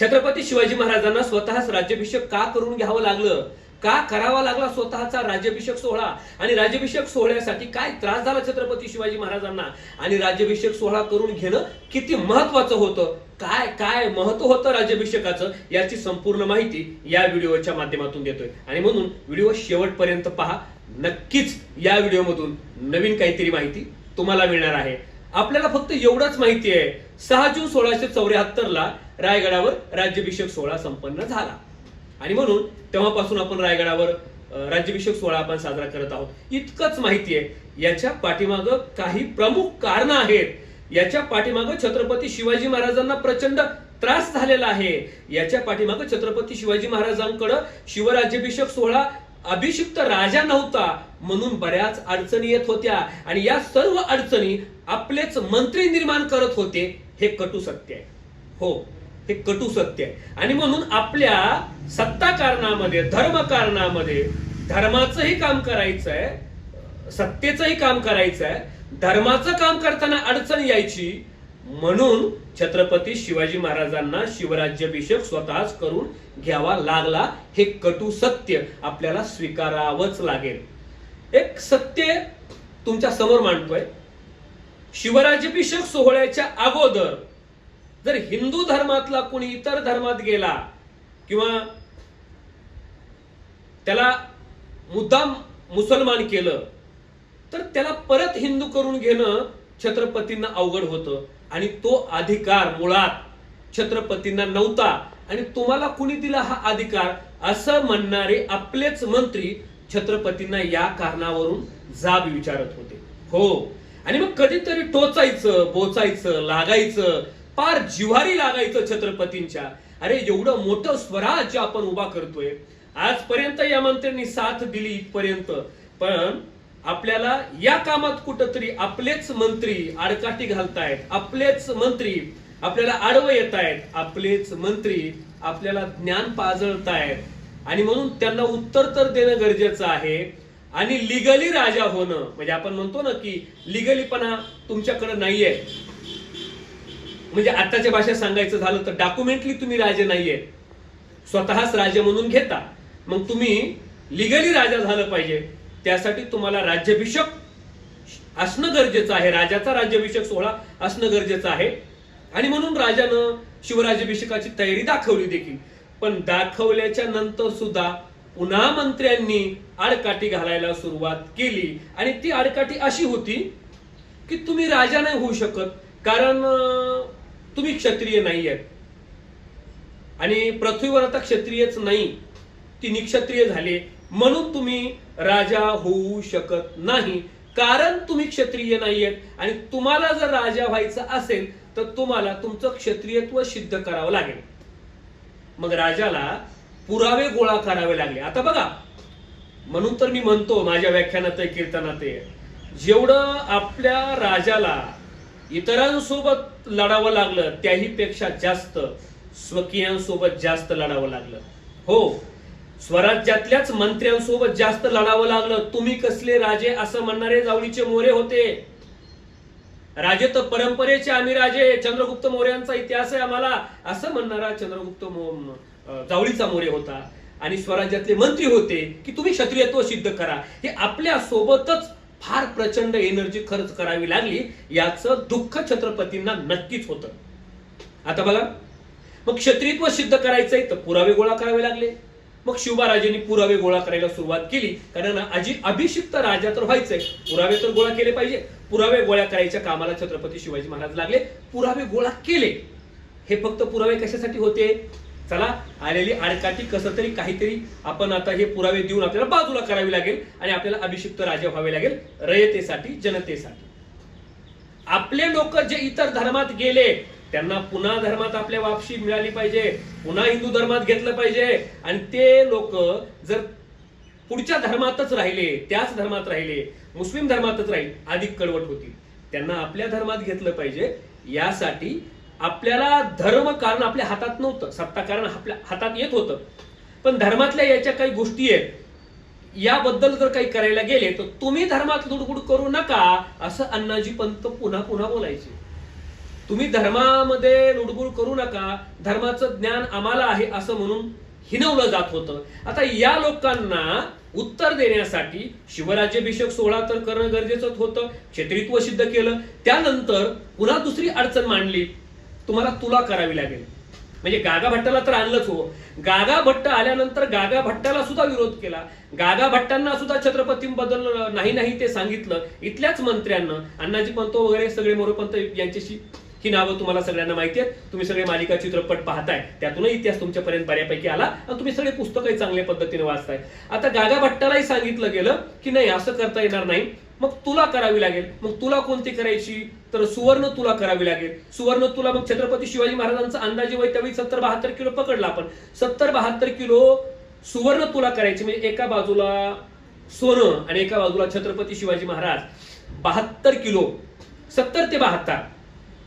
छत्रपती शिवाजी महाराजांना स्वतःच राज्याभिषेक का करून घ्यावं लागलं, का करावा लागला स्वतःचा राज्याभिषेक सोहळा, आणि राज्याभिषेक सोहळ्यासाठी काय त्रास झाला छत्रपती शिवाजी महाराजांना, आणि राज्याभिषेक सोहळा करून घेणं किती महत्वाचं होतं, काय काय महत्व होतं राज्याभिषेकाचं, याची संपूर्ण माहिती या व्हिडिओच्या माध्यमातून देतोय. आणि म्हणून व्हिडिओ शेवटपर्यंत पहा. नक्कीच या व्हिडिओमधून नवीन काहीतरी माहिती तुम्हाला मिळणार आहे. आपल्याला फक्त एवढंच माहिती आहे, 6 जून 1674 ला रायगडावर राज्याभिषेक सोहळा संपन्न झाला, आणि म्हणून तेव्हापासून आपण रायगडावर राज्याभिषेक सोहळा आपण साजरा करत आहोत. इतकंच माहिती आहे. याच्या पाठीमागं काही प्रमुख कारणं आहेत. याच्या पाठीमागं छत्रपती शिवाजी महाराजांना प्रचंड त्रास झालेला आहे. याच्या पाठीमागं छत्रपती शिवाजी महाराजांकडे शिवराज्याभिषेक सोहळा अभिषिक्त राजा नव्हता, म्हणून बऱ्याच अडचणी येत होत्या, आणि या सर्व अडचणी आपलेच मंत्री निर्माण करत होते. हे कटू सत्य आहे. हो, हे कटू सत्य आहे. आणि म्हणून आपल्या सत्ता कारणामध्ये, धर्म कारणामध्ये धर्माचंही काम करायचं आहे, सत्तेचंही काम करायचं आहे. धर्माचं काम करताना अडचण यायची, म्हणून छत्रपती शिवाजी महाराजांना शिवराज्याभिषेक स्वतःच करून घ्यावा लागला. हे कटू सत्य आपल्याला स्वीकारावंच लागेल. एक सत्य तुमच्या समोर मांडतोय. शिवराज्याभिषेक सोहळ्याच्या अगोदर जर हिंदू धर्मातला कोणी इतर धर्मात गेला, किंवा त्याला मुद्दाम मुसलमान केलं, तर त्याला परत हिंदू करून घेणं छत्रपतींना अवघड होतं, आणि तो अधिकार मुळात छत्रपतींना नव्हता. आणि तुम्हाला कुणी दिला हा अधिकार, असं म्हणणारे आपलेच मंत्री छत्रपतींना या कारणावरून जाब विचारत होते. हो, आणि मग कधीतरी टोचायचं, बोचायचं, लागायचं, पार जिव्हारी लागायचं छत्रपतींच्या. अरे, एवढं मोठं स्वराज्य आपण उभा करतोय, आजपर्यंत या मंत्र्यांनी साथ दिली इथपर्यंत, पण आपल्याला या कामात कुठंतरी आपलेच मंत्री आडकाठी घालतायत, आपलेच मंत्री आपल्याला आडवं येत आहेत, आपलेच मंत्री आपल्याला ज्ञान पाजळतायत, आणि म्हणून त्यांना उत्तर तर देणं गरजेचं आहे. आणि लिगली राजा होणं, म्हणजे आपण म्हणतो ना की लिगलीपणा तुमच्याकडे नाहीये, म्हणजे आताच्या भाषेत सांगायचं झालं तर डॉक्युमेंटली तुम्ही राजे नाहीये, स्वतःच राजे म्हणून घेता. मग तुम्ही लिगली राजा झालं पाहिजे, त्यासाठी तुम्हाला राज्याभिषेक असणं गरजेचं आहे, राजाचा राज्याभिषेक सोहळा असणं गरजेचं आहे. आणि म्हणून राजानं शिवराज्याभिषेकाची तयारी दाखवली देखील, पण दाखवल्याच्या नंतर सुद्धा पुन्हा मंत्र्यांनी आडकाठी घालायला सुरुवात केली. आणि ती आडकाठी अशी होती की तुम्ही राजा नाही होऊ शकत, कारण तुम्ही क्षत्रिय नाही आहेत, आणि पृथ्वीवर आता क्षत्रियच नाही, ती निक्षत्रिय झाले, म्हणून तुम्ही राजा होऊ शकत नाही, कारण तुम्ही क्षत्रिय नाहीयेत. आणि तुम्हाला जर राजा व्हायचं असेल तर तुम्हाला तुमचं क्षत्रियत्व सिद्ध करावं लागेल. मग राजाला पुरावे गोळा करावे लागले. आता बघा, म्हणून तर मी म्हणतो माझ्या व्याख्यानात, कीर्तनात, जेवढं आपल्या राजाला इतरांसोबत लढावं लागलं, त्याही पेक्षा जास्त स्वकीयांसोबत जास्त लढावं लागलं. हो, स्वराज्यातल्याच मंत्र्यांसोबत जास्त लढावं लागलं. तुम्ही कसले राजे असं म्हणणारे जावळीचे मोरे होते. राजे तर परंपरेचे आम्ही राजे, चंद्रगुप्त मौर्यांचा इतिहास आहे आम्हाला, असं म्हणणारा चंद्रगुप्त जावळीचा मोरे होता. आणि स्वराज्यातले मंत्री होते की तुम्ही क्षत्रियत्व सिद्ध करा. हे आपल्या सोबतच फार प्रचंड एनर्जी खर्च करावी लागली, याचं दुःख छत्रपतींना नक्कीच होतं. आता बघा, मग क्षत्रियत्व सिद्ध करायचंय तर पुरावे गोळा करावे लागले. मग शिवबाराजांनी पुरावे गोळा करायला सुरुवात केली, कारण अभिषिक्त राजा तर व्हायचंय, पुरावे तर गोळा केले पाहिजे. पुरावे गोळा करायच्या कामाला छत्रपती शिवाजी महाराज लागले, पुरावे गोळा केले. हे फक्त पुरावे कशासाठी होते? चला, आलेली आडकाठी कसं तरी काहीतरी आपण आता हे पुरावे देऊन आपल्याला बाजूला करावी लागेल, आणि आपल्याला अभिषिक्त राजा व्हावे लागेल रयतेसाठी, जनतेसाठी. आपले लोक जे इतर धर्मात गेले त्यांना पुन्हा धर्मात आपल्या वापसी मिळाली पाहिजे, पुन्हा हिंदू धर्मात घेतलं पाहिजे. आणि ते लोक जर पुढच्या धर्मातच राहिले, त्याच धर्मात राहिले, मुस्लिम धर्मातच राहिले, अधिक कडवट होतील. त्यांना आपल्या धर्मात घेतलं पाहिजे. यासाठी आपल्याला धर्म कारण आपल्या हातात नव्हतं, सत्ता कारण आपल्या हातात येत होतं, पण धर्मातल्या याच्या काही गोष्टी आहेत, याबद्दल जर काही करायला गेले तर तुम्ही धर्मात लुडबुड करू नका, असं अण्णाजी पंत पुन्हा पुन्हा बोलायचे. तुम्ही धर्मामध्ये लुडबुड करू नका, धर्माचं ज्ञान आम्हाला आहे असं म्हणून हिनवलं जात होतं. आता या लोकांना उत्तर देण्यासाठी शिवराज्याभिषेक सोहळा तर करणं गरजेचं होतं, क्षेत्रित्व सिद्ध केलं. त्यानंतर पुन्हा दुसरी अडचण मांडली, तुम्हाला तुला करावी लागेल. म्हणजे गागा भट्टाला तर आणलंच हो. गागा भट्ट आल्यानंतर गागा भट्टाला सुद्धा विरोध केला. गागा भट्टांना सुद्धा छत्रपतींबद्दल नाही ते सांगितलं. इथल्याच मंत्र्यांना अण्णाजी पंत वगैरे सगळे मोरोपंत यांच्याशी ही नावं तुम्हाला सगळ्यांना माहिती आहेत. तुम्ही सगळे मालिका चित्रपट पाहताय, त्यातूनही इतिहास तुमच्यापर्यंत बऱ्यापैकी आला आणि तुम्ही सगळे पुस्तकही चांगल्या पद्धतीने वाचताय. आता गागा भट्टालाही सांगितलं गेलं की नाही, असं करता येणार नाही, मग तुला करावी लागेल. मग तुला कोणती करायची, तर सुवर्ण तुला करावी लागेल. सुवर्ण तुला मग छत्रपती शिवाजी महाराजांचा अंदाजे वय त्यावेळी 70-72 किलो पकडला आपण. 70-72 किलो सुवर्ण तुला करायची. म्हणजे एका बाजूला सोनं आणि एका बाजूला छत्रपती शिवाजी महाराज. 72 किलो, 70 ते 72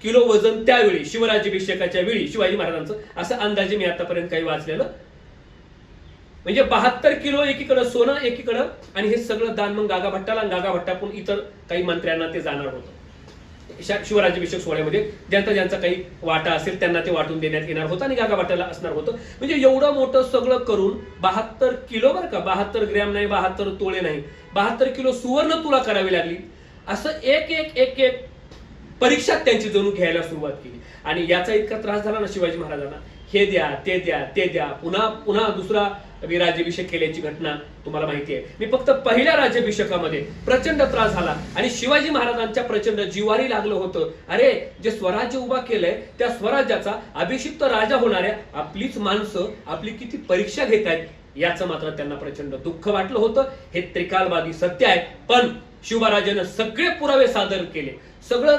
किलो वजन त्यावेळी शिवराज्याभिषेकाच्या वेळी शिवाजी महाराजांचं, असं अंदाजे मी आतापर्यंत काही वाचलेलं. म्हणजे 72 किलो एकीकडं सोनं, एकीकडं, आणि हे सगळं दान मग गागा भट्टाला, गागा भट्टापून इतर काही मंत्र्यांना ते जाणार होतं. शिवराज्याभिषेक सोहळ्यामध्ये ज्यांचा काही वाटा असेल त्यांना ते वाटून देण्यात येणार होतं आणि गागा भट्टाला असणार होतं. म्हणजे एवढं मोठं सगळं करून 72 किलो, बरं का, 72 ग्रॅम नाही, 72 तोळे नाही, 72 किलो सुवर्ण तुला करावी लागली. असं एक परीक्षा त्यांची जणू घ्यायला सुरुवात केली. आणि याचा इतका त्रास झाला ना शिवाजी महाराजांना, हे द्या ते द्या ते द्या, पुन्हा दुसरा राज्याभिषेक केल्याची घटना तुम्हाला माहिती आहे. मी फक्त पहिल्या राज्याभिषेकामध्ये प्रचंड त्रास झाला आणि शिवाजी महाराजांच्या प्रचंड जिवारी लागलं होतं. अरे, जे स्वराज्य उभा केलंय त्या स्वराज्याचा अभिषिक्त राजा होणाऱ्या आपलीच माणसं आपली किती परीक्षा घेत आहेत, याचं मात्र त्यांना प्रचंड दुःख वाटलं होतं. हे त्रिकालवादी सत्य आहे. पण शिवराजानं सगळे पुरावे सादर केले, सगळं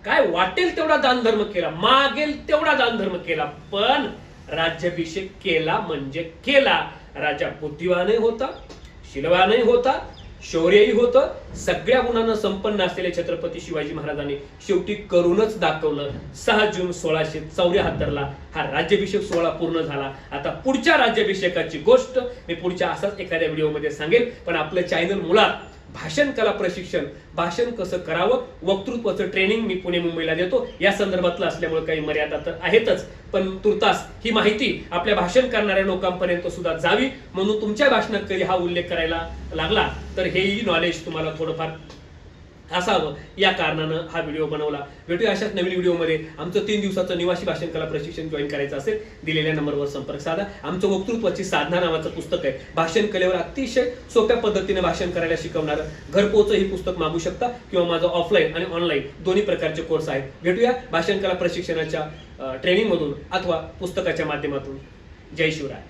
काय वाटेल तेवढा दानधर्म केला, मागेल तेवढा दानधर्म केला, पण राज्याभिषेक केला म्हणजे केला. राजा बुद्धिवानही होता, शीलवानही होता, शौर्यही होतं. सगळ्या गुणांना संपन्न असलेले छत्रपती शिवाजी महाराजांनी शेवटी करूनच दाखवलं. 6 जून 1674 हा राज्याभिषेक सोहळा पूर्ण झाला. आता पुढच्या राज्याभिषेकाची गोष्ट मी पुढच्या असाच एखाद्या व्हिडिओमध्ये सांगेल. पण आपलं चॅनल मुळात भाषण कला प्रशिक्षण, भाषण कसं करावं, वक्तृत्वाचं ट्रेनिंग मी पुणे मुंबईला देतो. या संदर्भातलं असल्यामुळे काही मर्यादा तर आहेतच, पण तुर्तास ही माहिती आपल्या भाषण करणाऱ्या लोकांपर्यंत सुद्धा जावी म्हणून तुमच्या भाषणात कधी हा उल्लेख करायला लागला तर हेही नॉलेज तुम्हाला थोडंफार असावं, या कारणानं हा व्हिडिओ बनवला. भेटूया अशाच नवीन व्हिडिओमध्ये. आमचं 3 दिवसाचं निवासी भाषण कला प्रशिक्षण जॉईन करायचं असेल दिलेल्या नंबरवर संपर्क साधा. आमचं वक्तृत्वाची साधना नावाचं पुस्तक आहे. भाषण कलेवर अतिशय सोप्या पद्धतीने भाषण करायला शिकवणारं घरपोच ही पुस्तक मागू शकता किंवा माझं ऑफलाईन आणि ऑनलाईन दोन्ही प्रकारचे कोर्स आहेत. भेटूया भाषण कला प्रशिक्षणाच्या ट्रेनिंग मधून अथवा पुस्तकाच्या माध्यमातून. जय शिवराय.